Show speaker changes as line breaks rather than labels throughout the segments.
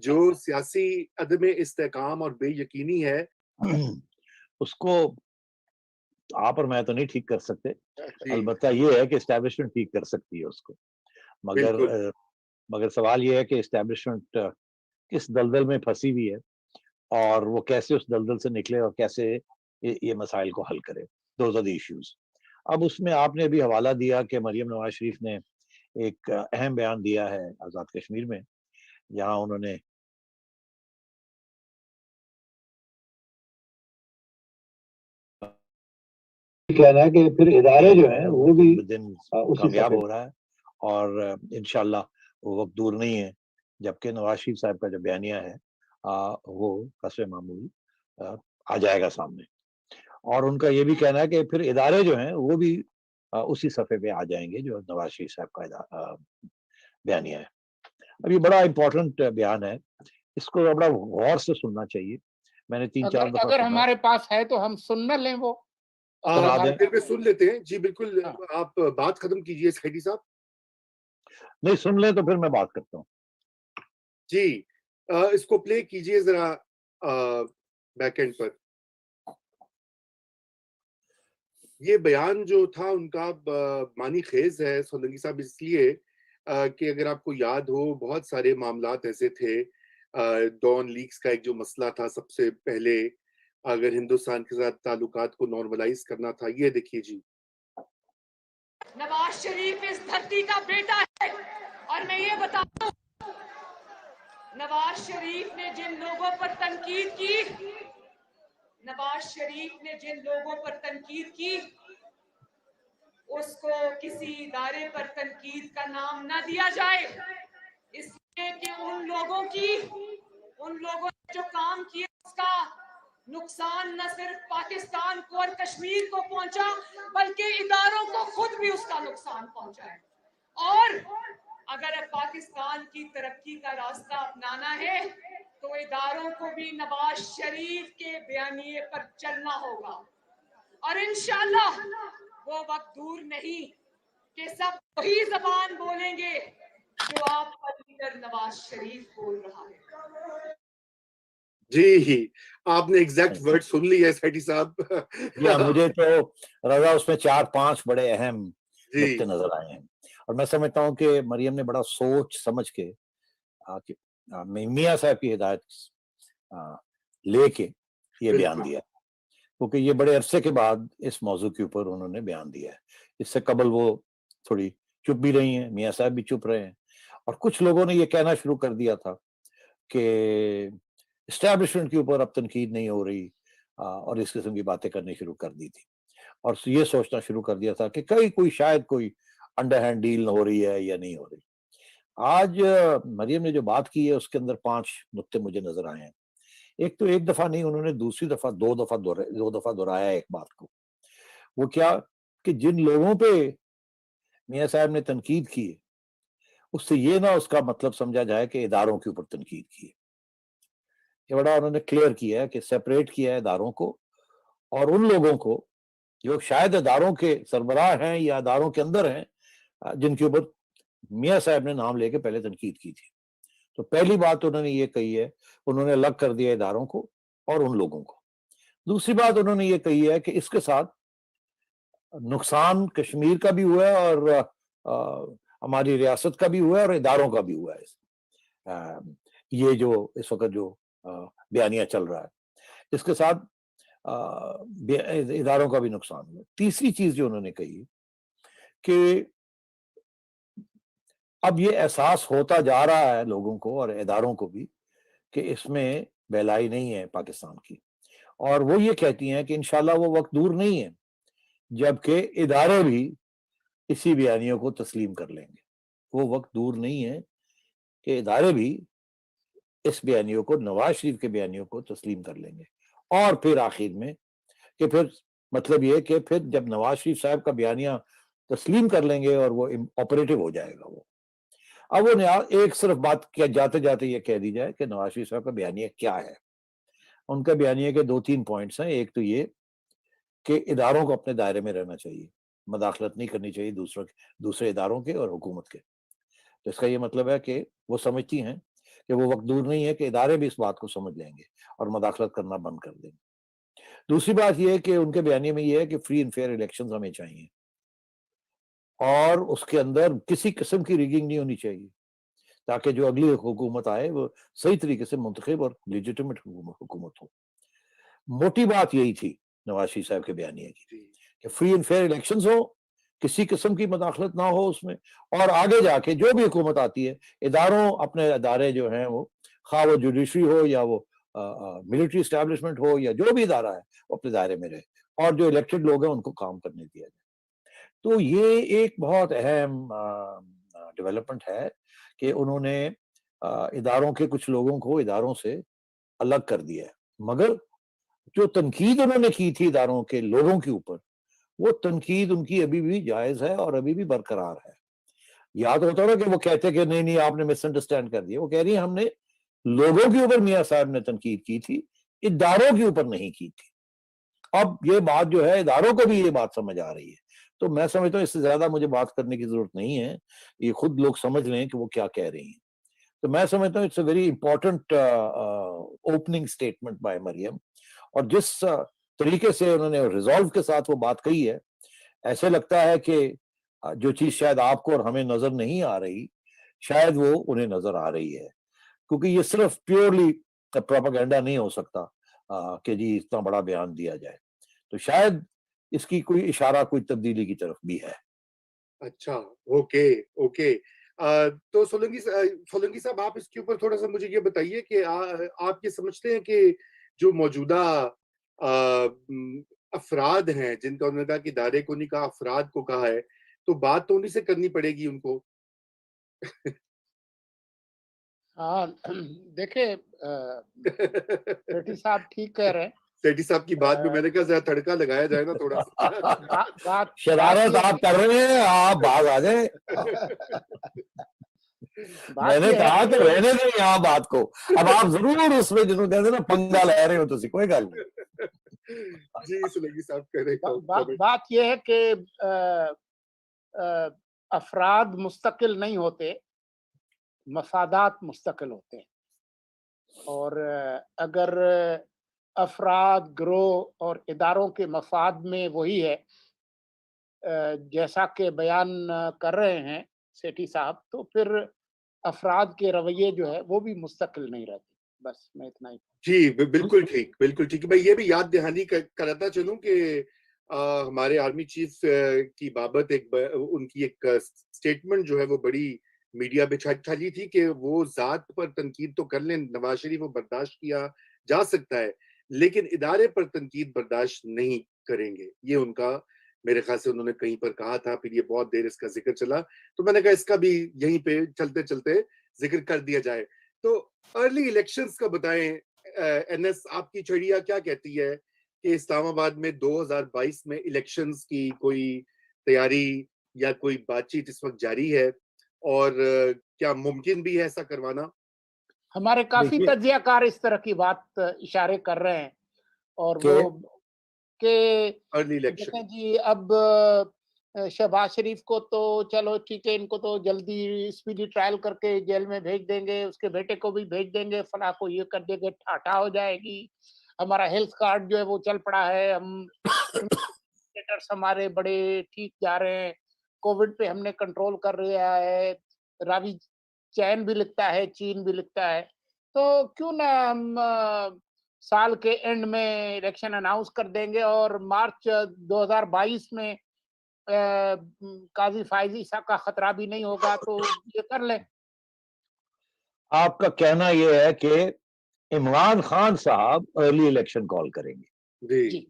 جو سیاسی عدم استحکام اور بے یقینی ہے
اس کو آپ اور میں تو نہیں ٹھیک کر سکتے،
جی
البتہ یہ ہے کہ اسٹیبلشمنٹ ٹھیک کر سکتی ہے اس کو، مگر
بالکل
مگر سوال یہ ہے کہ اسٹیبلشمنٹ کس دلدل میں پھنسی ہوئی ہے اور وہ کیسے اس دلدل سے نکلے اور کیسے یہ مسائل کو حل کرے. Those are the issues. اب اس میں آپ نے ابھی حوالہ دیا کہ مریم نواز شریف نے ایک اہم بیان دیا ہے آزاد کشمیر میں، یہاں انہوں نے کہنا ہے کہ پھر ادارے جو ہیں وہ بھی دن کامیاب ہو رہا ہے اور انشاءاللہ وہ وقت دور نہیں ہے جبکہ نواز شریف صاحب کا جو بیانیہ ہے وہ قصر معمول آ جائے گا سامنے. اور ان کا یہ بھی کہنا ہے کہ پھر ادارے جو ہیں وہ بھی اسی صفحے پہ آ جائیں گے جو نواز شریف صاحب کا بیانیہ ہے. اب یہ بڑا امپورٹنٹ بیان ہے، اس کو بڑا غور سے سننا چاہیے. میں نے 3-4 دفعہ
اگر ہمارے پاس ہے تو ہم سن نہ لیں وہ
پھر میں سن لیتے ہیں. جی بالکل، آپ بات ختم کیجئے سیٹھی صاحب.
نہیں سن لیں تو پھر میں بات کرتا ہوں.
جی اس کو پلے کیجئے ذرا بیک اینڈ پر. یہ بیان جو تھا ان کا معنی خیز ہے سولنگی صاحب، اس لیے کہ اگر آپ کو یاد ہو بہت سارے معاملات ایسے تھے. ڈان لیکس کا ایک جو مسئلہ تھا سب سے پہلے، اگر ہندوستان کے ساتھ تعلقات کو نارملائز کرنا تھا. یہ دیکھیے جی،
نواز شریف اس دھرتی کا بیٹا ہے اور میں یہ بتاتا ہوں نواز شریف نے جن لوگوں پر تنقید کی، نواز شریف نے جن لوگوں پر تنقید کی اس کو کسی ادارے پر تنقید کا نام نہ دیا جائے، اس لیے کہ ان لوگوں نے جو کام کیا اس کا نقصان نہ صرف پاکستان کو اور کشمیر کو پہنچا بلکہ اداروں کو خود بھی اس کا نقصان پہنچا ہے. اور اگر پاکستان کی ترقی کا راستہ اپنانا ہے تو اداروں کو بھی نواز شریف کے بیانیے پر چلنا ہوگا. اور انشاءاللہ وہ وقت دور نہیں کہ سب وہی زبان بولیں گے جو آپ کا لیڈر نواز شریف بول رہا ہے.
جی آپ نے ایگزیکٹ ورڈ سن لی ہے سیٹھی صاحب.
مجھے تو رضا اس میں 4-5 بڑے اہم
جی
نقطے نظر آئے ہیں، اور میں سمجھتا ہوں کہ مریم نے بڑا سوچ سمجھ کے میاں صاحب کی ہدایت لے کے یہ بیان
بالکل
دیا، کیونکہ یہ بڑے عرصے کے بعد اس موضوع کے اوپر انہوں نے بیان دیا ہے. اس سے قبل وہ تھوڑی چپ بھی رہی ہیں، میاں صاحب بھی چپ رہے ہیں، اور کچھ لوگوں نے یہ کہنا شروع کر دیا تھا کہ اسٹیبلشمنٹ کے اوپر اب تنقید نہیں ہو رہی، اور اس قسم کی باتیں کرنی شروع کر دی تھی، اور یہ سوچنا شروع کر دیا تھا کہ شاید کوئی انڈر ہینڈ ڈیل ہو رہی ہے یا نہیں ہو رہی. آج مریم نے جو بات کی ہے اس کے اندر 5 نقطے مجھے نظر آئے ہیں. ایک تو ایک دفعہ نہیں، انہوں نے دوسری دفعہ 2 دفعہ دہرایا ایک بات کو. وہ کیا کہ جن لوگوں پہ میاں صاحب نے تنقید کی ہے اس سے یہ نہ اس کا مطلب سمجھا جائے کہ اداروں کے اوپر تنقید کی ہے. یہ بڑا انہوں نے کلیئر کیا ہے کہ سیپریٹ کیا ہے اداروں کو اور ان لوگوں کو جو شاید اداروں کے سربراہ ہیں یا اداروں کے اندر ہیں، جن کے اوپر میاں صاحب نے نام لے کے پہلے تنقید کی تھی. تو پہلی بات انہوں نے یہ کہی ہے، انہوں نے الگ کر دیا اداروں کو اور ان لوگوں کو. دوسری بات انہوں نے یہ کہی ہے کہ اس کے ساتھ نقصان کشمیر کا بھی ہوا ہے اور ہماری ریاست کا بھی ہوا ہے اور اداروں کا بھی ہوا ہے. یہ جو اس وقت جو بیانیہ چل رہا ہے اس کے ساتھ اداروں کا بھی نقصان ہوا. تیسری چیز جو انہوں نے کہی کہ اب یہ احساس ہوتا جا رہا ہے لوگوں کو اور اداروں کو بھی کہ اس میں بہلائی نہیں ہے پاکستان کی، اور وہ یہ کہتی ہیں کہ انشاءاللہ وہ وقت دور نہیں ہے جبکہ ادارے بھی اسی بیانیوں کو تسلیم کر لیں گے. وہ وقت دور نہیں ہے کہ ادارے بھی اس بیانیوں کو، نواز شریف کے بیانیوں کو تسلیم کر لیں گے. اور پھر آخر میں کہ پھر مطلب یہ کہ پھر جب نواز شریف صاحب کا بیانیہ تسلیم کر لیں گے اور وہ آپریٹو ہو جائے گا. وہ اب وہ ایک صرف بات کیا جاتے جاتے یہ کہہ دی جائے کہ نواز شریف صاحب کا بیانیہ کیا ہے. ان کا بیانیہ کے 2-3 پوائنٹس ہیں. ایک تو یہ کہ اداروں کو اپنے دائرے میں رہنا چاہیے، مداخلت نہیں کرنی چاہیے دوسرے اداروں کے اور حکومت کے. تو اس کا یہ مطلب ہے کہ وہ سمجھتی ہیں کہ وہ وقت دور نہیں ہے کہ ادارے بھی اس بات کو سمجھ لیں گے اور مداخلت کرنا بند کر دیں گے. دوسری بات یہ ہے کہ ان کے بیانیے میں یہ ہے کہ فری اینڈ فیئر الیکشنز ہمیں چاہیے اور اس کے اندر کسی قسم کی ریگنگ نہیں ہونی چاہیے تاکہ جو اگلی حکومت آئے وہ صحیح طریقے سے منتخب اور لیجیٹیمیٹ حکومت ہو. موٹی بات یہی تھی نواز شریف صاحب کے بیانیے کی کہ فری اینڈ فیئر الیکشنز ہو، کسی قسم کی مداخلت نہ ہو اس میں، اور آگے جا کے جو بھی حکومت آتی ہے اداروں اپنے ادارے جو ہیں وہ خواہ وہ جوڈیشری ہو یا وہ ملٹری اسٹیبلشمنٹ ہو یا جو بھی ادارہ ہے وہ اپنے دائرے میں رہے اور جو الیکٹڈ لوگ ہیں ان کو کام کرنے دیا جائے. تو یہ ایک بہت اہم ڈیولپمنٹ ہے کہ انہوں نے اداروں کے کچھ لوگوں کو اداروں سے الگ کر دیا ہے. مگر جو تنقید انہوں نے کی تھی اداروں کے لوگوں کے اوپر، وہ تنقید ان کی ابھی بھی جائز ہے اور ابھی بھی برقرار ہے. یاد ہوتا نا کہ وہ کہتے کہ نہیں آپ نے مس انڈرسٹینڈ کر دیا. وہ کہہ رہی ہیں ہم نے لوگوں کے اوپر میاں صاحب نے تنقید کی تھی، اداروں کے اوپر نہیں کی تھی. اب یہ بات جو ہے اداروں کو بھی یہ بات سمجھ آ رہی ہے. تو میں سمجھتا ہوں اس سے زیادہ مجھے بات کرنے کی ضرورت نہیں ہے، یہ خود لوگ سمجھ لیں کہ وہ کیا کہہ رہی ہیں. تو میں سمجھتا ہوں it's a very important opening statement by Maryam, اور جس طریقے سے انہوں نے ریزالو کے ساتھ وہ بات کہی ہے ایسے لگتا ہے کہ جو چیز شاید آپ کو اور ہمیں نظر نہیں آ رہی شاید وہ انہیں نظر آ رہی ہے، کیونکہ یہ صرف پیورلی پروپیگنڈا نہیں ہو سکتا کہ جی اتنا بڑا بیان دیا جائے. تو شاید اس کی کوئی اشارہ کوئی تبدیلی کی طرف بھی ہے.
اچھا اوکے. تو سولنگی صاحب آپ اس کے اوپر تھوڑا سا مجھے یہ بتائیے کہ آپ یہ سمجھتے ہیں کہ جو موجودہ افراد ہیں جن کا انہوں نے کہا کہ ادارے کو نہیں کہا افراد کو کہا ہے، تو بات تو انہیں سے کرنی پڑے گی ان کو.
ہاں دیکھیں سیٹھی صاحب ٹھیک کہہ رہے ہیں.
سیٹھی صاحب کی بات میں میں نے کہا ذرا تڑکا لگایا جائے نا تھوڑا سا.
شرارت آپ کر رہے ہیں، آپ باز آ جائیں. میں نے کہا کہ رہنے دیں یہاں بات کو. اب آپ ضرور اس میں جنہوں کہتے ہیں نا پنگا لے رہے ہو تو کوئی گل نہیں.
جی سلنگی صاحب کہہ رہے.
بات یہ ہے کہ افراد مستقل نہیں ہوتے، مفادات مستقل ہوتے ہیں. اور اگر افراد گروہ اور اداروں کے مفاد میں وہی ہے جیسا کہ بیان کر رہے ہیں سیٹھی صاحب، تو پھر افراد کے رویے جو ہے وہ بھی مستقل نہیں رہتے. بس میں اتنا ہی.
جی بالکل ٹھیک، بالکل ٹھیک. میں یہ بھی یاد دہانی کراتا چلوں کہ ہمارے آرمی چیف کی بابت ان کی ایک سٹیٹمنٹ جو ہے وہ بڑی میڈیا پہ چھالی تھی کہ وہ ذات پر تنقید تو کر لیں، نواز شریف وہ برداشت کیا جا سکتا ہے، لیکن ادارے پر تنقید برداشت نہیں کریں گے. یہ ان کا میرے خیال سے انہوں نے کہیں پر کہا تھا. پھر یہ بہت دیر اس کا ذکر چلا تو میں نے کہا اس کا بھی یہیں پہ چلتے چلتے ذکر کر دیا جائے. تو ارلی الیکشنز کا بتائیں این ایس، آپ کی چڑیا کیا کہتی ہے کہ اسلام آباد میں 2022 میں الیکشنز کی کوئی تیاری یا کوئی بات چیت اس وقت جاری ہے، اور کیا ممکن بھی ہے ایسا کروانا؟
ہمارے کافی تجزیہ کار اس طرح کی بات اشارے کر رہے ہیں، اور وہ کہ
ارلی الیکشن
دیکھیں جی اب شہباز شریف کو تو چلو ٹھیک ہے، ان کو تو جلدی اسپیڈی ٹرائل کر کے جیل میں بھیج دیں گے، اس کے بیٹے کو بھی بھیج دیں گے، فلاں کو یہ کر دیں گے، ٹھاٹھا ہو جائے گی. ہمارا ہیلتھ کارڈ جو ہے وہ چل پڑا ہے، ہم اسٹیٹس ہمارے بڑے ٹھیک جا رہے ہیں، کووڈ پہ ہم نے کنٹرول کر رہا ہے. راوی چین بھی لکھتا ہے، چین بھی لکھتا ہے، تو کیوں نہ ہم سال کے اینڈ میں الیکشن اناؤنس کر دیں گے اور مارچ 2022 میں قاضی فائز عیسیٰ کا خطرہ بھی نہیں ہوگا تو یہ کر لیں.
آپ کا کہنا یہ ہے کہ عمران خان صاحب ارلی الیکشن کال کریں گے؟
جی.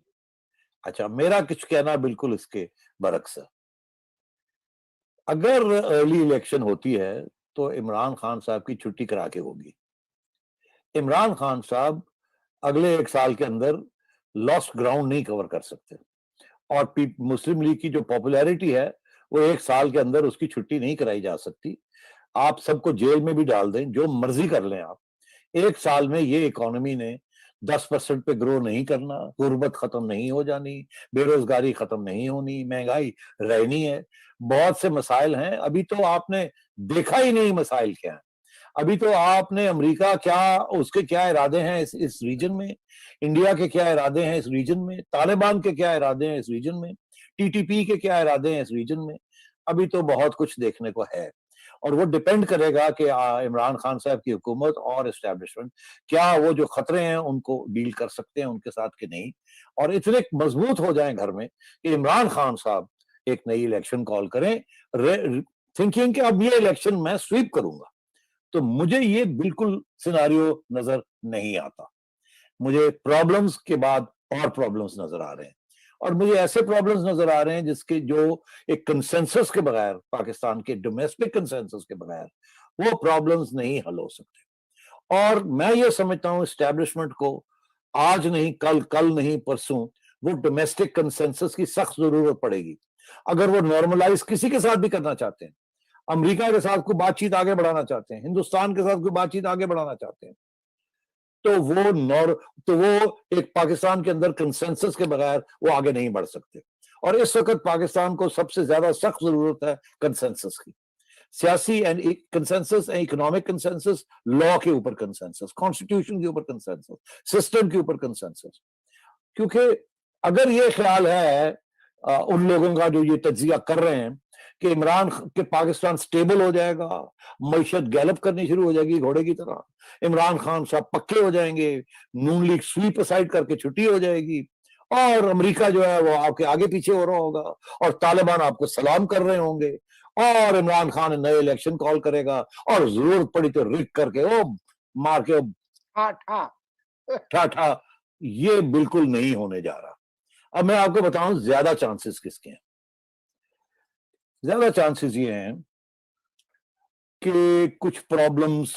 اچھا، میرا کچھ کہنا بالکل اس کے برعکس ہے. اگر ارلی الیکشن ہوتی ہے تو عمران خان صاحب کی چھٹی کرا کے ہوگی. عمران خان صاحب اگلے 1 سال کے اندر لاسٹ گراؤنڈ نہیں کور کر سکتے، اور مسلم لیگ کی جو پاپولیرٹی ہے وہ 1 سال کے اندر اس کی چھٹی نہیں کرائی جا سکتی. آپ سب کو جیل میں بھی ڈال دیں، جو مرضی کر لیں آپ، 1 سال میں یہ اکانومی نے 10% پہ گرو نہیں کرنا، غربت ختم نہیں ہو جانی، بے روزگاری ختم نہیں ہونی، مہنگائی رہنی ہے. بہت سے مسائل ہیں، ابھی تو آپ نے دیکھا ہی نہیں مسائل کیا ہیں. ابھی تو آپ نے امریکہ کیا، اس کے کیا ارادے ہیں اس ریجن میں، انڈیا کے کیا ارادے ہیں اس ریجن میں، طالبان کے کیا ارادے ہیں اس ریجن میں، ٹی ٹی پی کے کیا ارادے ہیں اس ریجن میں. ابھی تو بہت کچھ دیکھنے کو ہے، اور وہ ڈیپینڈ کرے گا کہ عمران خان صاحب کی حکومت اور اسٹیبلشمنٹ کیا وہ جو خطرے ہیں ان کو ڈیل کر سکتے ہیں ان کے ساتھ کہ نہیں، اور اتنے مضبوط ہو جائیں گھر میں کہ عمران خان صاحب ایک نئی الیکشن کال کریں تھنکنگ کہ اب یہ الیکشن میں سویپ کروں گا. تو مجھے یہ بالکل سیناریو نظر نہیں آتا. مجھے پرابلمز کے بعد اور پرابلمز نظر آ رہے ہیں، اور مجھے ایسے پرابلمز نظر آ رہے ہیں جس کے جو ایک کنسنسس کے بغیر، پاکستان کے ڈومیسٹک کنسنسس کے بغیر وہ پرابلمز نہیں حل ہو سکتے. اور میں یہ سمجھتا ہوں اسٹیبلشمنٹ کو آج نہیں کل نہیں پرسوں وہ ڈومیسٹک کنسنسس کی سخت ضرورت پڑے گی. اگر وہ نارملائز کسی کے ساتھ بھی کرنا چاہتے ہیں، امریکہ کے ساتھ کوئی بات چیت آگے بڑھانا چاہتے ہیں، ہندوستان کے ساتھ کوئی بات چیت آگے بڑھانا چاہتے ہیں، تو وہ ایک پاکستان کے اندر کنسنسس کے بغیر وہ آگے نہیں بڑھ سکتے. اور اس وقت پاکستان کو سب سے زیادہ سخت ضرورت ہے کنسنسس کی، سیاسی کنسنسس، اکنامک کنسنسس، لا کے اوپر کنسنسس، کانسٹیٹیوشن کے اوپر کنسنسس، سسٹم کے اوپر کنسنسس. کیونکہ اگر یہ خیال ہے ان لوگوں کا جو یہ تجزیہ کر رہے ہیں کہ عمران کہ پاکستان سٹیبل ہو جائے گا، معیشت گیلپ کرنی شروع ہو جائے گی گھوڑے کی طرح، عمران خان صاحب پکے ہو جائیں گے، نون لیگ سویپ اسائڈ کر کے چھٹی ہو جائے گی، اور امریکہ جو ہے وہ آپ کے آگے پیچھے ہو رہا ہوگا، اور طالبان آپ کو سلام کر رہے ہوں گے، اور عمران خان نئے الیکشن کال کرے گا، اور ضرورت پڑی تو رک کر کے وہ مار کے ٹھا یہ بالکل نہیں ہونے جا رہا. اب میں آپ کو بتاؤں زیادہ چانسز کس کے ہیں. زیادہ چانسز یہ ہیں کہ کچھ پرابلمز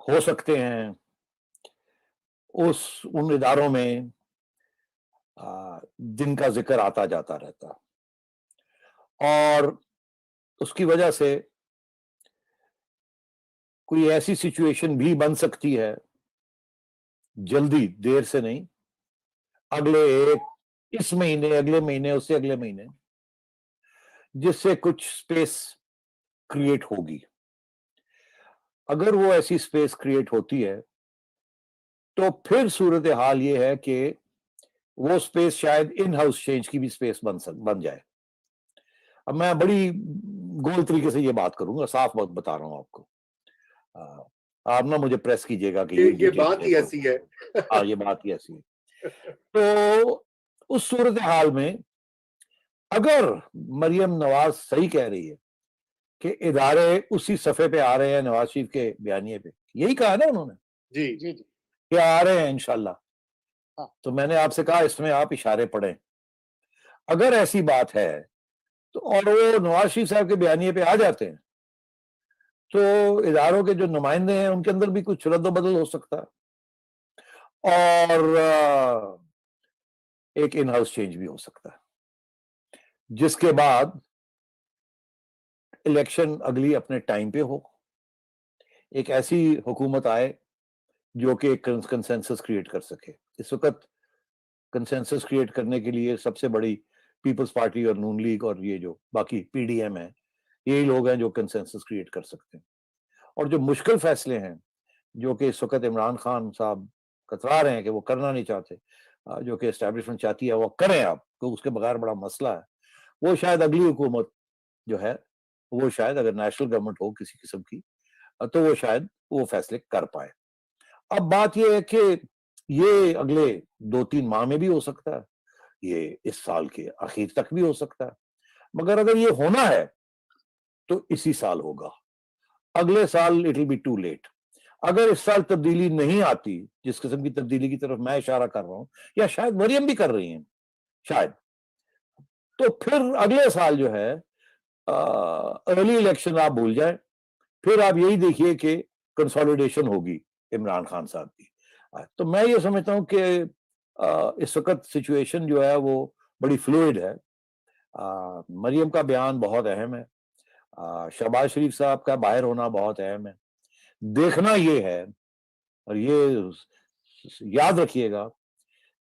ہو سکتے ہیں ان اداروں میں جن کا ذکر آتا جاتا رہتا، اور اس کی وجہ سے کوئی ایسی سچویشن بھی بن سکتی ہے، جلدی، دیر سے نہیں، اس مہینے، اگلے مہینے، اس سے اگلے مہینے، جس سے کچھ سپیس کریٹ ہوگی. اگر وہ ایسی اسپیس کریٹ ہوتی ہے تو پھر صورتحال یہ ہے کہ وہ اسپیس شاید ان ہاؤس چینج کی بھی اسپیس بن جائے. اب میں بڑی گول طریقے سے یہ بات کروں گا، صاف بات بتا رہا ہوں آپ کو. آپ نہ مجھے پریس کیجئے گا کہ
یہ بات ہی ایسی ہے.
ہاں یہ بات ہی ایسی ہے. تو اس صورتحال میں اگر مریم نواز صحیح کہہ رہی ہے کہ ادارے اسی صفحے پہ آ رہے ہیں نواز شریف کے بیانیے پہ، یہی کہا نا انہوں نے
جی
جی جی
کہ آ رہے ہیں انشاءاللہ،
ہاں.
تو میں نے آپ سے کہا اس میں آپ اشارے پڑھیں. اگر ایسی بات ہے تو اور وہ نواز شریف صاحب کے بیانیے پہ آ جاتے ہیں تو اداروں کے جو نمائندے ہیں ان کے اندر بھی کچھ رد و بدل ہو سکتا ہے، اور ایک ان ہاؤس چینج بھی ہو سکتا ہے، جس کے بعد الیکشن اگلی اپنے ٹائم پہ ہو، ایک ایسی حکومت آئے جو کہ ایک کنسنسس کریٹ کر سکے. اس وقت کنسنسس کریٹ کرنے کے لیے سب سے بڑی پیپلز پارٹی اور نون لیگ اور یہ جو باقی پی ڈی ایم ہے، یہی لوگ ہیں جو کنسنسس کریٹ کر سکتے ہیں. اور جو مشکل فیصلے ہیں جو کہ اس وقت عمران خان صاحب کترا رہے ہیں کہ وہ کرنا نہیں چاہتے، جو کہ اسٹیبلشمنٹ چاہتی ہے وہ کریں آپ، تو اس کے بغیر بڑا مسئلہ ہے. وہ شاید اگلی حکومت جو ہے وہ شاید اگر نیشنل گورنمنٹ ہو کسی قسم کی تو وہ شاید وہ فیصلے کر پائے. اب بات یہ ہے کہ یہ اگلے 2-3 ماہ میں بھی ہو سکتا ہے، یہ اس سال کے آخر تک بھی ہو سکتا ہے، مگر اگر یہ ہونا ہے تو اسی سال ہوگا. اگلے سال it will be too late. اگر اس سال تبدیلی نہیں آتی، جس قسم کی تبدیلی کی طرف میں اشارہ کر رہا ہوں یا شاید مریم بھی کر رہی ہیں شاید، تو پھر اگلے سال جو ہے ارلی الیکشن آپ بھول جائیں، پھر آپ یہی دیکھیے کہ کنسالیڈیشن ہوگی عمران خان صاحب کی. تو میں یہ سمجھتا ہوں کہ اس وقت سچویشن جو ہے وہ بڑی فلوئڈ ہے. مریم کا بیان بہت اہم ہے، شہباز شریف صاحب کا باہر ہونا بہت اہم ہے. دیکھنا یہ ہے اور یہ یاد رکھیے گا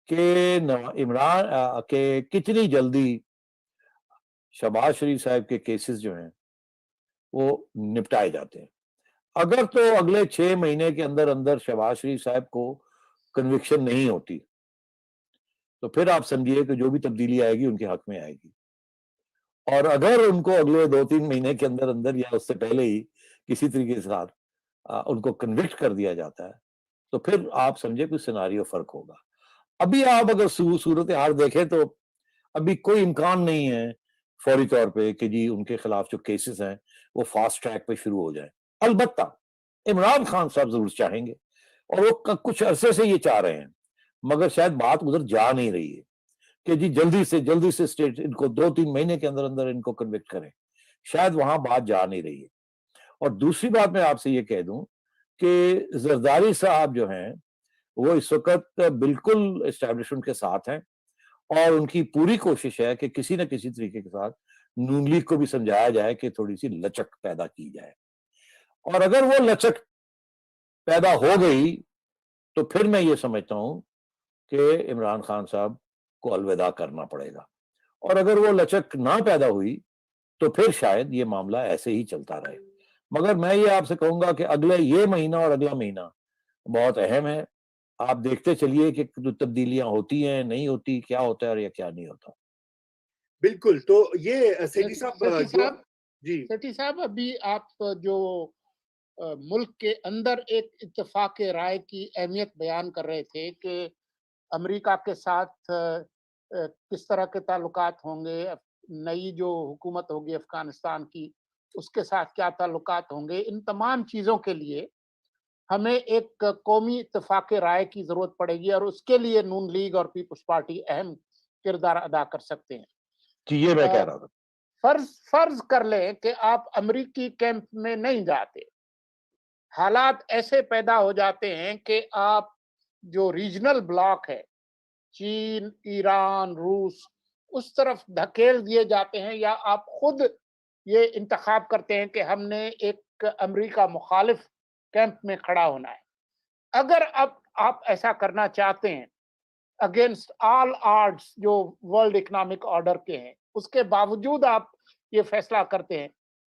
کہ عمران کہ کتنی جلدی شہباز شریف صاحب کے کیسز جو ہیں وہ نپٹائے جاتے ہیں. اگر تو اگلے 6 مہینے کے اندر اندر شہباز شریف صاحب کو کنوکشن نہیں ہوتی تو پھر آپ سمجھیے کہ جو بھی تبدیلی آئے گی ان کے حق میں آئے گی. اور اگر ان کو اگلے 2-3 مہینے کے اندر اندر یا اس سے پہلے ہی کسی طریقے کے ساتھ ان کو کنوکٹ کر دیا جاتا ہے تو پھر آپ سمجھے کوئی سیناریو فرق ہوگا. ابھی آپ اگر صورتحال دیکھیں تو ابھی کوئی امکان نہیں ہے فوری طور پہ کہ جی ان کے خلاف جو کیسز ہیں وہ فاسٹ ٹریک پہ شروع ہو جائیں. البتہ عمران خان صاحب ضرور چاہیں گے اور وہ کچھ عرصے سے یہ چاہ رہے ہیں، مگر شاید بات ادھر جا نہیں رہی ہے کہ جی جلدی سے اسٹیٹ ان کو 2-3 مہینے کے اندر اندر ان کو کنوکٹ کریں. شاید وہاں بات جا نہیں رہی ہے. اور دوسری بات میں آپ سے یہ کہہ دوں کہ زرداری صاحب جو ہیں وہ اس وقت بالکل اسٹیبلشمنٹ کے ساتھ ہیں اور ان کی پوری کوشش ہے کہ کسی نہ کسی طریقے کے ساتھ نون لیگ کو بھی سمجھایا جائے کہ تھوڑی سی لچک پیدا کی جائے. اور اگر وہ لچک پیدا ہو گئی تو پھر میں یہ سمجھتا ہوں کہ عمران خان صاحب کو الوداع کرنا پڑے گا. اور اگر وہ لچک نہ پیدا ہوئی تو پھر شاید یہ معاملہ ایسے ہی چلتا رہے. مگر میں یہ آپ سے کہوں گا کہ اگلے یہ مہینہ اور اگلا مہینہ بہت اہم ہے. آپ دیکھتے چلیے کہ تبدیلیاں ہوتی ہیں نہیں ہوتی، کیا ہوتا ہے اور یا کیا نہیں ہوتا.
بالکل. تو یہ سیٹھی
صاحب ابھی آپ جو ملک کے اندر ایک اتفاق رائے کی اہمیت بیان کر رہے تھے کہ امریکہ کے ساتھ کس طرح کے تعلقات ہوں گے، نئی جو حکومت ہوگی افغانستان کی اس کے ساتھ کیا تعلقات ہوں گے، ان تمام چیزوں کے لیے ہمیں ایک قومی اتفاق رائے کی ضرورت پڑے گی اور اس کے لیے نون لیگ اور پیپلز پارٹی اہم کردار ادا کر سکتے ہیں.
یہ میں کہہ رہا تھا.
فرض کر لیں کہ آپ امریکی کیمپ میں نہیں جاتے، حالات ایسے پیدا ہو جاتے ہیں کہ آپ جو ریجنل بلاک ہے چین، ایران، روس، اس طرف دھکیل دیے جاتے ہیں یا آپ خود یہ انتخاب کرتے ہیں کہ ہم نے ایک امریکہ مخالف کیمپ میں کھڑا ہونا ہے. اگر اب آپ ایسا کرنا چاہتے ہیں اگینسٹ آل آڈز جو ورلڈ اکنامک آرڈر کے ہیں، اس کے باوجود آپ یہ فیصلہ کرتے ہیں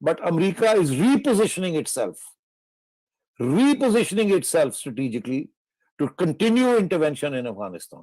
but America is repositioning itself strategically to continue intervention in Afghanistan.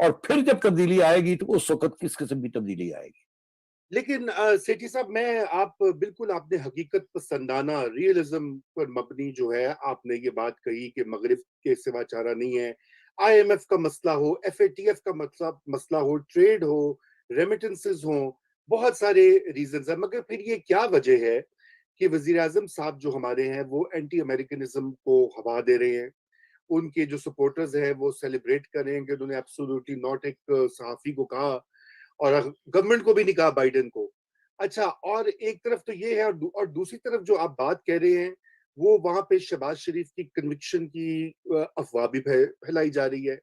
اور پھر جب تبدیلی آئے گی تو اس وقت کس قسم کی تبدیلی آئے گی.
لیکن سیٹھی صاحب میں آپ بالکل آپ نے حقیقت پسندانہ ریئلزم پر مبنی جو ہے آپ نے یہ بات کہی کہ مغرب کے سوا چارہ نہیں ہے. آئی ایم ایف کا مسئلہ ہو, ایف اے ٹی ایف کا مسئلہ ہو, ٹریڈ ہو, ریمیٹنسز ہوں, بہت سارے ریزنز ہیں, مگر پھر یہ کیا وجہ ہے کہ وزیر اعظم صاحب جو ہمارے ہیں وہ اینٹی امریکنزم کو ہوا دے رہے ہیں؟ ان کے جو سپورٹرز ہیں وہ سیلیبریٹ کر رہے ہیں کہ انہوں نے ایبسولوٹلی ناٹ, ایک صحافی کو کہا اور گورنمنٹ کو بھی نہیں کہا, بائیڈن کو. اچھا, اور ایک طرف تو یہ ہے, اور دوسری طرف جو آپ بات کہہ رہے ہیں وہ وہاں پہ شہباز شریف کی کنوکشن کی افواہ بھی پھیلائی جا رہی ہے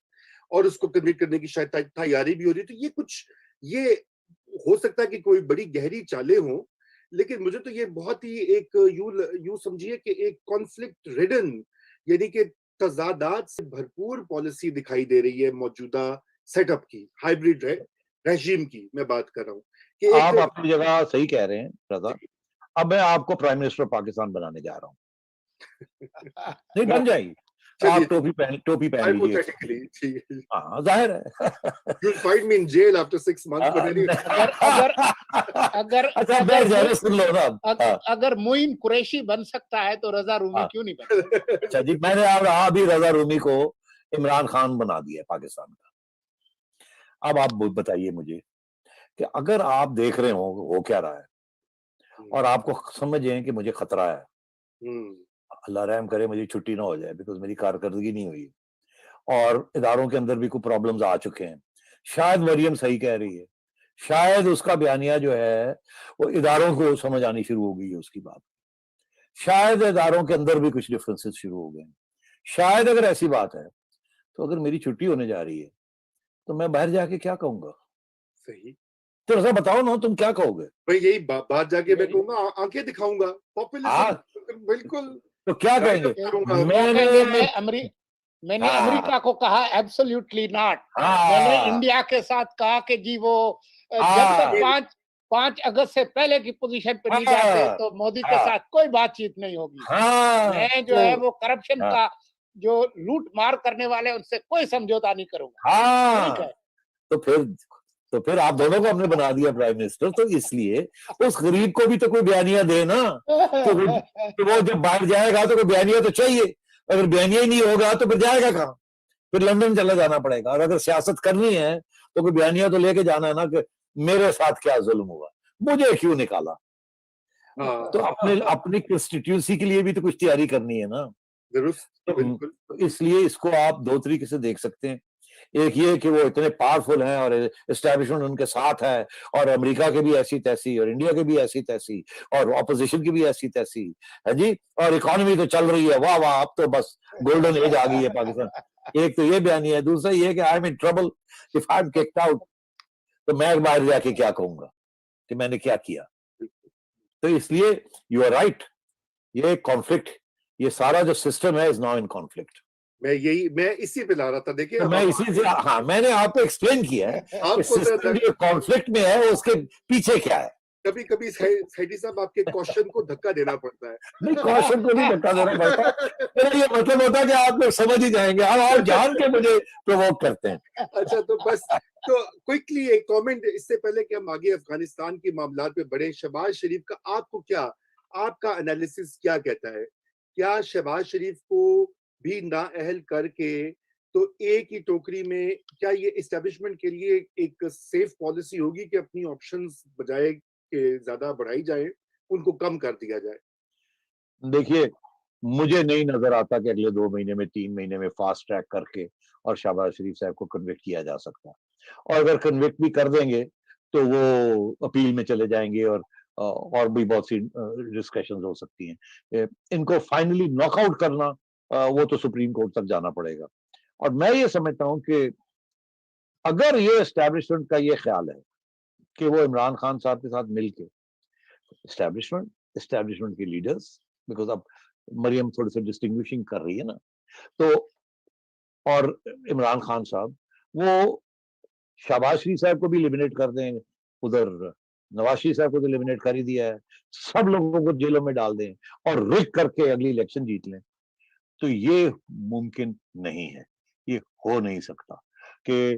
اور اس کو کنوکٹ کرنے کی شاید تیاری بھی ہو رہی ہے. تو یہ کچھ, یہ ہو سکتا ہے کہ کوئی بڑی گہری چالیں ہوں, لیکن مجھے تو یہ بہت ہی ایک یوں سمجھیے کہ ایک کانفلکٹ ریڈن, یعنی کہ تضادات سے بھرپور پالیسی دکھائی دے رہی ہے موجودہ سیٹ اپ کی, ہائیبریڈ رجیم کی میں بات کر رہا ہوں. کہ
آپ اپنی جگہ صحیح کہہ رہے ہیں رضا. اب میں آپ کو پرائم منسٹر پاکستان بنانے جا رہا ہوں. نہیں بن جائے گی, آپ ٹوپی پہن لیجیے. ہاں ظاہر ہے.
You'll find me in jail after 6 months, but anyway.
اگر معین قریشی بن سکتا ہے تو رضا رومی کیوں نہیں بن سکتا؟
اچھا جی, میں نے ابھی رضا رومی کو عمران خان بنا دیا پاکستان کا. اب آپ بتائیے مجھے کہ اگر آپ دیکھ رہے ہو کیا رہا ہے اور آپ کو سمجھیں کہ مجھے خطرہ ہے, اللہ رحم کرے مجھے چھٹی نہ ہو جائے بیکاز میری کارکردگی نہیں ہوئی اور اداروں کے اندر بھی کوئی پرابلمز آ چکے ہیں. شاید مریم صحیح کہہ رہی ہے, شاید اس کا بیانیہ جو ہے وہ اداروں کو سمجھ آنی شروع ہو گئی ہے اس کی بات, شاید اداروں کے اندر بھی کچھ ڈفرینسز شروع ہو گئے ہیں. شاید اگر ایسی بات ہے تو اگر میری چھٹی ہونے جا رہی ہے تو میں باہر جا کے کیا کہوں گا؟
صحیح
تو ایسا بتاؤ نا, تم کیا کہو گے؟
بھائی یہی بات جا کے میں کہوں گا, آنکھیں دکھاؤں گا, پاپولزم. بالکل.
تو کیا کہیں گے؟
میں نے امریکہ کو کہا ایبسلیوٹلی ناٹ. میں نے انڈیا کے ساتھ کہا کہ جی وہ جب تک 5 اگست سے پہلے کی پوزیشن پہ نہیں جاتے تو مودی کے ساتھ کوئی بات چیت نہیں ہوگی. میں جو ہے وہ کرپشن کا جو لوٹ مار کرنے والے ان سے کوئی سمجھوتا نہیں کروں گا.
تو پھر آپ دونوں کو ہم نے بنا دیا پرائم منسٹر, تو اس لیے اس غریب کو بھی تو کوئی بیانیہ دے نا. تو وہ جب باہر جائے گا تو کوئی بیانیہ تو چاہیے, اگر بیانیہ ہی نہیں ہوگا تو پھر جائے گا کہاں؟ پھر لندن چلا جانا پڑے گا. اور اگر سیاست کرنی ہے تو کوئی بیانیہ تو لے کے جانا ہے نا کہ میرے ساتھ کیا ظلم ہوا, مجھے کیوں نکالا. تو اپنی کنسٹیٹیوسی کے لیے بھی تو کچھ تیاری کرنی ہے نا. اس لیے اس کو آپ 2 طریقے سے دیکھ سکتے ہیں. ایک یہ کہ وہ اتنے پاورفل ہیں اور اسٹیبلشمنٹ ان کے ساتھ ہے, اور امریکہ کے بھی ایسی تیسی, اور انڈیا کے بھی ایسی تیسی, اور اپوزیشن کی بھی ایسی تیسی ہے جی, اور اکانومی تو چل رہی ہے, واہ واہ اب تو بس گولڈن ایج آ گئی ہے پاکستان. ایک تو یہ بیانیہ ہے. دوسرا یہ کہ I am in trouble if I am cooked out, تو میں باہر جا کے کیا کہوں گا کہ میں نے کیا کیا. تو اس لیے یو آر رائٹ, یہ کانفلکٹ, یہ سارا جو سسٹم ہے از ناؤ ان کانفلکٹ.
میں اسی پہ لا رہا تھا. دیکھیں
میں اسی سے, ہاں میں نے آپ کو ایکسپلین کیا ہے سسٹم جو کانفلکٹ میں ہے اس کے پیچھے کیا ہے.
کبھی کبھی سیٹھی صاحب آپ کے کوشچن کو دھکا دینا پڑتا ہے.
نہیں, کوشچن کو نہیں دھکا دینا پڑتا, میرا یہ مطلب ہوتا ہے کہ آپ لوگ سمجھ ہی جائیں گے. آپ جان کے مجھے پرووک کرتے ہیں.
اچھا, تو بس تو کوئکلی ایک کامنٹ اس سے پہلے کہ ہم آگے افغانستان کے معاملات پہ بڑھیں. شہباز شریف کا آپ کو کیا, آپ کا انالیسس کیا کہتا ہے؟ کیا شہباز شریف کو بھی نااہل کر کے تو ایک ہی ٹوکری میں, کیا یہ اسٹیبلشمنٹ کے لیے ایک سیف پالیسی ہوگی کہ اپنی آپشنز بجائے کہ زیادہ بڑھائی جائے ان کو کم کر دیا جائے؟
دیکھیے, مجھے نہیں نظر آتا کہ اگلے 2 مہینے میں 3 مہینے میں فاسٹ ٹریک کر کے اور شہباز شریف صاحب کو کنوکٹ کیا جا سکتا. اور اگر کنوکٹ بھی کر دیں گے تو وہ اپیل میں چلے جائیں گے, اور بھی بہت سی ڈسکشنز ہو سکتی ہیں. ان کو فائنلی ناک آؤٹ کرنا وہ تو سپریم کورٹ تک جانا پڑے گا. اور میں یہ سمجھتا ہوں کہ اگر یہ اسٹیبلشمنٹ کا یہ خیال ہے کہ وہ عمران خان صاحب کے ساتھ مل کے اسٹیبلشمنٹ کے لیڈرز, بیکاز اب مریم تھوڑے سے ڈسٹنگوشنگ کر رہی ہے نا, تو اور عمران خان صاحب وہ شہباز شریف صاحب کو بھی ایلیمنیٹ کر دیں, ادھر نواز شریف صاحب کو تو ایلیمنیٹ کر ہی دیا ہے, سب لوگوں کو جیلوں میں ڈال دیں اور رک کر کے اگلی الیکشن جیت لیں, تو یہ ممکن نہیں ہے, یہ ہو نہیں سکتا کہ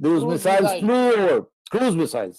Those missiles flew over, cruise missiles,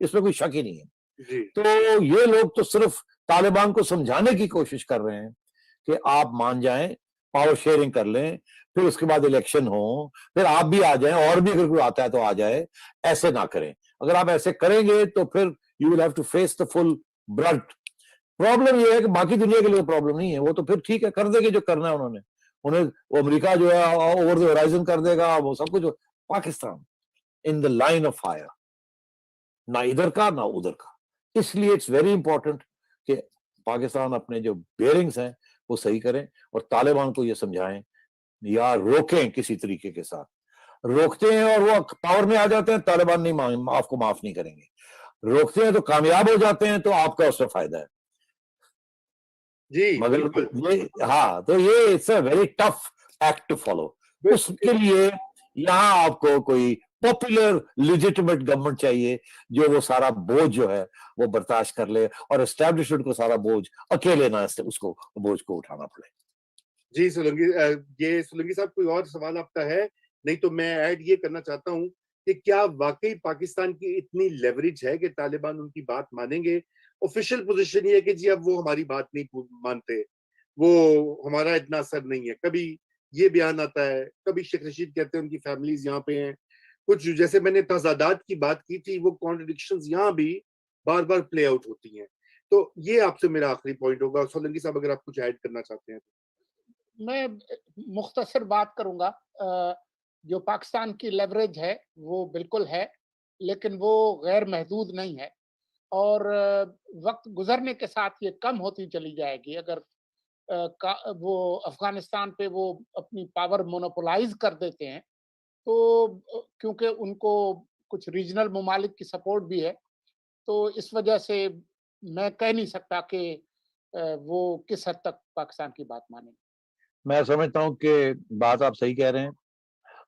اس میں کوئی شک ہی نہیں ہے.
جی
تو یہ لوگ تو صرف طالبان کو سمجھانے کی کوشش کر رہے ہیں کہ آپ مان جائیں, پاور شیئرنگ کر لیں, پھر اس کے بعد الیکشن ہو, پھر آپ بھی آ جائیں, اور بھی اگر کوئی آتا ہے تو آ جائے. ایسے نہ کریں. اگر آپ ایسے کریں گے تو پھر you will have to face the full brunt. Problem یہ ہے کہ باقی دنیا کے لیے پرابلم نہیں ہے, وہ تو پھر ٹھیک ہے, کر دیں گے جو کرنا ہے انہیں وہ امریکہ جو ہے اوور دی ہورائزن کر دے گا, وہ سب کچھ. پاکستان ان دا لائن آف فائر, نہ ادھر کا نہ ادھر کا. اس لیے اٹس ویری امپورٹنٹ کہ پاکستان اپنے جو بیئرنگز ہیں وہ صحیح کریں, اور طالبان کو یہ سمجھائیں یا روکیں کسی طریقے کے ساتھ. روکتے ہیں اور وہ پاور میں آ جاتے ہیں, طالبان نہیں آپ کو معاف نہیں کریں گے. روکتے ہیں تو کامیاب ہو جاتے ہیں, تو آپ کا اس سے فائدہ ہے.
جی
مگر
بالکل
یہ ہاں, تو یہ it's a very tough act to follow. اس کے لیے یہاں آپ کو کوئی پاپولر لیجیٹمیٹ گورنمنٹ چاہیے جو وہ سارا بوجھ جو ہے وہ برداشت کر لے, اور اسٹیبلشمنٹ کو سارا بوجھ اکیلے نہ اس کو بوجھ کو اٹھانا پڑے.
جی سولنگی صاحب کوئی اور سوال آپ کا ہے؟ نہیں تو میں ایڈ یہ کرنا چاہتا ہوں کہ کیا واقعی پاکستان کی اتنی لیوریج ہے کہ طالبان ان کی بات مانیں گے؟ آفیشیل پوزیشن یہ ہے کہ جی اب وہ ہماری بات نہیں مانتے, وہ ہمارا اتنا اثر نہیں ہے. کبھی یہ بیان آتا ہے, کبھی شیخ رشید کہتے ہیں ان کی فیملیز یہاں پہ ہیں. کچھ جیسے میں نے تضادات کی بات کی تھی, وہ کانٹرڈکشنز یہاں بھی بار بار پلے آؤٹ ہوتی ہیں. تو یہ آپ سے میرا آخری پوائنٹ ہوگا. سولنگی صاحب اگر آپ کچھ ایڈ کرنا چاہتے ہیں تو.
میں مختصر بات کروں گا. جو پاکستان کی لیوریج ہے وہ بالکل ہے, لیکن وہ غیر محدود نہیں ہے, اور وقت گزرنے کے ساتھ یہ کم ہوتی چلی جائے گی. اگر وہ افغانستان پہ وہ اپنی پاور مونوپولائز کر دیتے ہیں تو کیونکہ ان کو کچھ ریجنل ممالک کی سپورٹ بھی ہے, تو اس وجہ سے میں کہہ نہیں سکتا کہ وہ کس حد تک پاکستان کی بات مانیں.
میں سمجھتا ہوں کہ بات آپ صحیح کہہ رہے ہیں,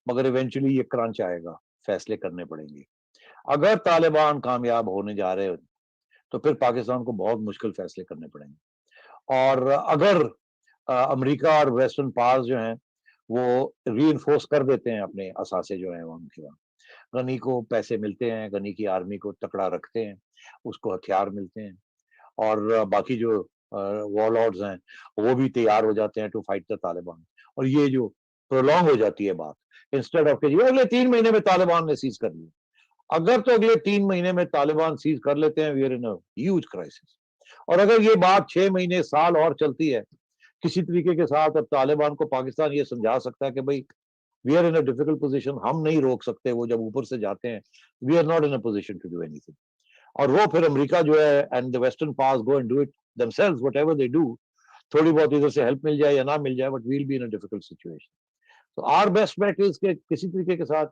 مگر ایونچولی یہ کرانچ آئے گا, فیصلے کرنے پڑیں گے. اگر طالبان کامیاب ہونے جا رہے تو پھر پاکستان کو بہت مشکل فیصلے کرنے پڑیں گے. اور اگر امریکہ اور ویسٹرن پاورز جو ہیں وہ ری انفورس کر دیتے ہیں اپنے اثاثے جو ہیں ان کے وہاں, غنی کو پیسے ملتے ہیں, غنی کی آرمی کو تکڑا رکھتے ہیں, اس کو ہتھیار ملتے ہیں, اور باقی جو وار لارڈز ہیں وہ بھی تیار ہو جاتے ہیں ٹو فائٹ دا طالبان. اور یہ جو پرولونگ ہو جاتی ہے بات, انسٹیڈ آف کہ اگلے 3 مہینے میں طالبان نے سیز کر لیا, اگر تو اگلے 3 مہینے میں طالبان سیز کر لیتے ہیں, we are in a huge crisis. اور اگر یہ بات 6 مہینے سال اور چلتی ہے کسی طریقے کے ساتھ, اب طالبان کو پاکستان یہ سمجھا سکتا ہے کہ بھائی we are in a difficult position, ہم نہیں روک سکتے, وہ جب اوپر سے جاتے ہیں we are not in a position to do اینی تھنگ. اور وہ پھر امریکہ جو ہے and the western powers go and do it themselves whatever they do, تھوڑی بہت ادھر سے ہیلپ مل جائے یا نہ مل جائے, but we'll be in a difficult situation. So our best bet is کہ کسی طریقے کے ساتھ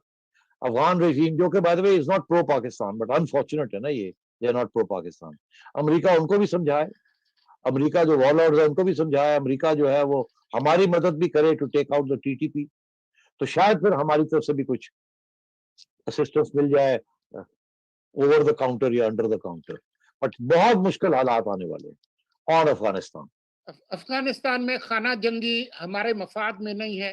افغان رژیم, جو کہ by the way is not pro Pakistan but unfortunate ہے نا, یہ they are not pro Pakistan, امریکہ ان کو بھی سمجھائے, امریکہ جو وار لارڈز ہیں ان کو بھی سمجھائے, امریکہ جو ہے وہ ہماری مدد بھی کرے to take out the TTP, تو شاید پھر ہماری طرف سے بھی کچھ اسسٹنس مل جائے اوور دا کاؤنٹر یا انڈر دا کاؤنٹر. بٹ بہت مشکل حالات آنے والے ہیں. اور
افغانستان میں خانہ جنگی ہمارے مفاد میں نہیں ہے,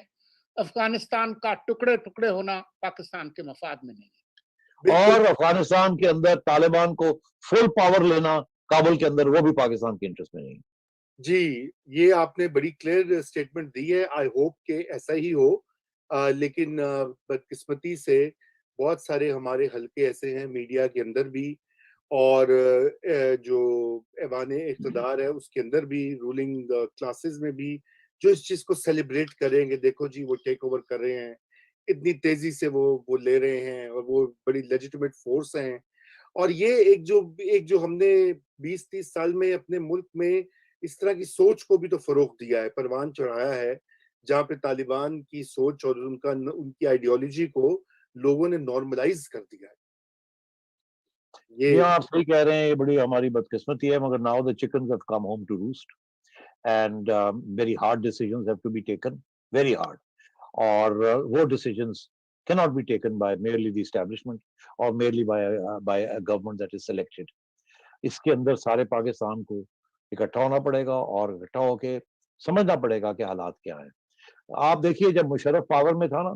افغانستان کا ٹکڑے ٹکڑے ہونا پاکستان کے مفاد میں نہیں ہے,
اور افغانستان کے اندر طالبان کو فل پاور لینا کابل کے اندر, وہ بھی پاکستان کے انٹرسٹ میں نہیں.
جی یہ آپ نے بڑی کلیئر اسٹیٹمنٹ دی ہے. آئی ہوپ کہ ایسا ہی ہو, لیکن بدقسمتی سے بہت سارے ہمارے حلقے ایسے ہیں میڈیا کے اندر بھی, اور جو ایوان اقتدار ہے اس کے اندر بھی, رولنگ کلاسز میں بھی, جو اس چیز کو سیلیبریٹ کریں گے, دیکھو جی وہ ٹیک اوور کر رہے ہیں, اتنی تیزی سے وہ لے رہے ہیں, اور وہ بڑی لیجیٹمیٹ فورس ہیں. اور یہ ایک جو ہم نے 20-30 سال میں اپنے ملک میں اس طرح کی سوچ کو بھی تو فروغ دیا ہے, پروان چڑھایا ہے, جہاں پہ طالبان کی سوچ اور ان کی آئیڈیالوجی کو لوگوں نے نارملائز کر دیا ہے.
یہ آپ صحیح کہہ رہے ہیں, یہ بڑی ہماری بدقسمتی ہے, مگر now the chickens have come home to roost and very hard decisions have to be taken, very hard. اور وہ decisions cannot be taken by merely the establishment or merely by a government that is selected. اس کے اندر سارے پاکستان کو اکٹھا ہونا پڑے گا, اور اکٹھا ہو کے سمجھنا پڑے گا کہ حالات کیا ہیں. آپ دیکھیے جب مشرف پاور میں تھا نا,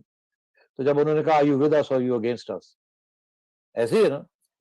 تو جب انہوں نے کہا are you with us or you against us, ایسے ہی ہے نا,